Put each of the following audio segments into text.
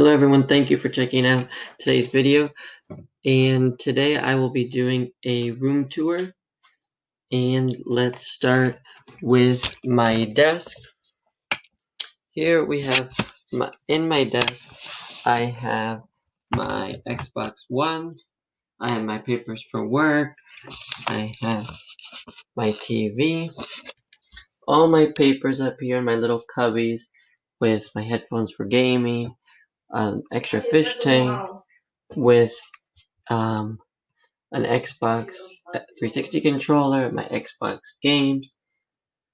Hello everyone, thank you for checking out today's video. And today I will be doing a room tour. And let's start with my desk. Here we have in my desk, I have my Xbox One, I have my papers for work, I have my TV, all my papers up here in my little cubbies with my headphones for gaming, extra fish tank with an Xbox 360 controller, my Xbox games,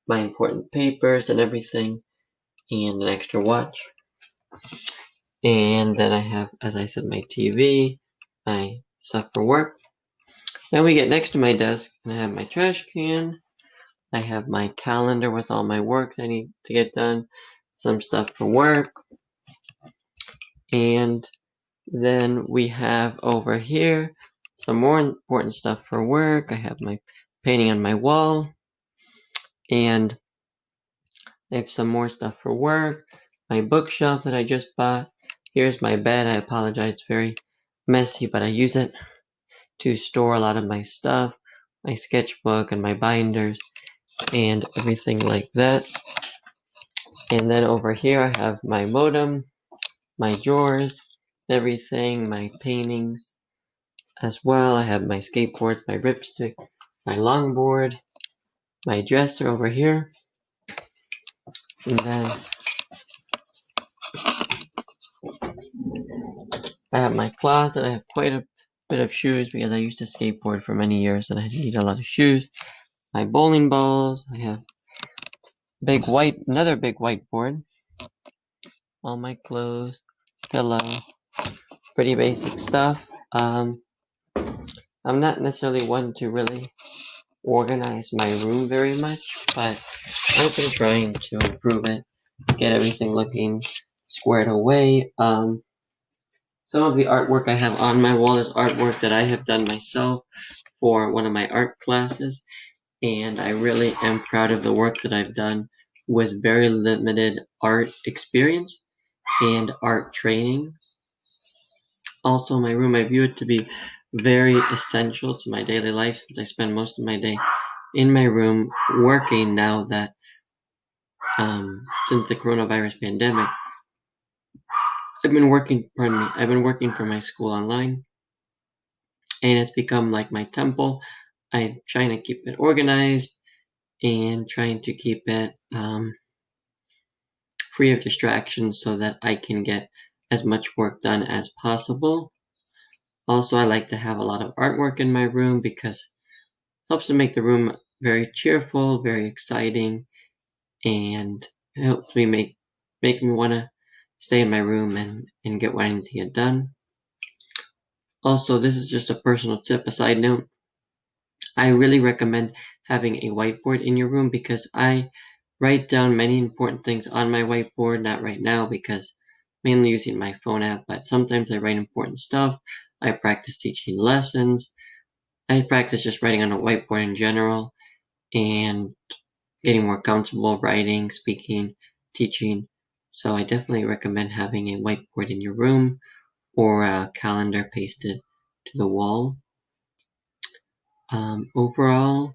my important papers and everything, and an extra watch. And then I have, as I said, my TV, my stuff for work. Then we get next to my desk, and I have my trash can. I have my calendar with all my work that I need to get done, some stuff for work. And then we have over here some more important stuff for work. I have my painting on my wall, and I have some more stuff for work. My bookshelf that I just bought. Here's my bed. I apologize, it's very messy, but I use it to store a lot of my stuff, my sketchbook and my binders and everything like that. And then over here I have my modem, my drawers, everything, my paintings as well. I have my skateboards, my ripstick, my longboard, my dresser over here. And then I have my closet. I have quite a bit of shoes because I used to skateboard for many years and I need a lot of shoes. My bowling balls. I have another big whiteboard. All my clothes, pillow, pretty basic stuff. I'm not necessarily one to really organize my room very much, but I've been trying to improve it, get everything looking squared away. Some of the artwork I have on my wall is artwork that I have done myself for one of my art classes, and I really am proud of the work that I've done with very limited art experience and art training. Also, my room, I view it to be very essential to my daily life since I spend most of my day in my room working now that since the coronavirus pandemic, I've been working for my school online, and it's become like my temple. I'm trying to keep it organized and trying to keep it free of distractions so that I can get as much work done as possible. Also, I like to have a lot of artwork in my room because it helps to make the room very cheerful, very exciting, and it helps me make me want to stay in my room and get what I need to get done. Also, this is just a personal tip, a side note. I really recommend having a whiteboard in your room because I write down many important things on my whiteboard, not right now because I'm mainly using my phone app, but sometimes I write important stuff. I practice teaching lessons. I practice just writing on a whiteboard in general and getting more comfortable writing, speaking, teaching. So I definitely recommend having a whiteboard in your room or a calendar pasted to the wall. Overall,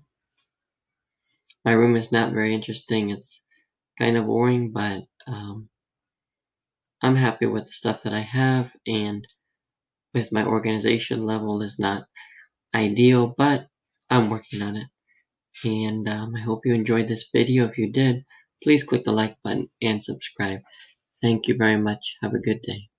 my room is not very interesting. It's kind of boring, but I'm happy with the stuff that I have, and with my organization level is not ideal, but I'm working on it. And I hope you enjoyed this video. If you did, please click the like button and subscribe. Thank you very much. Have a good day.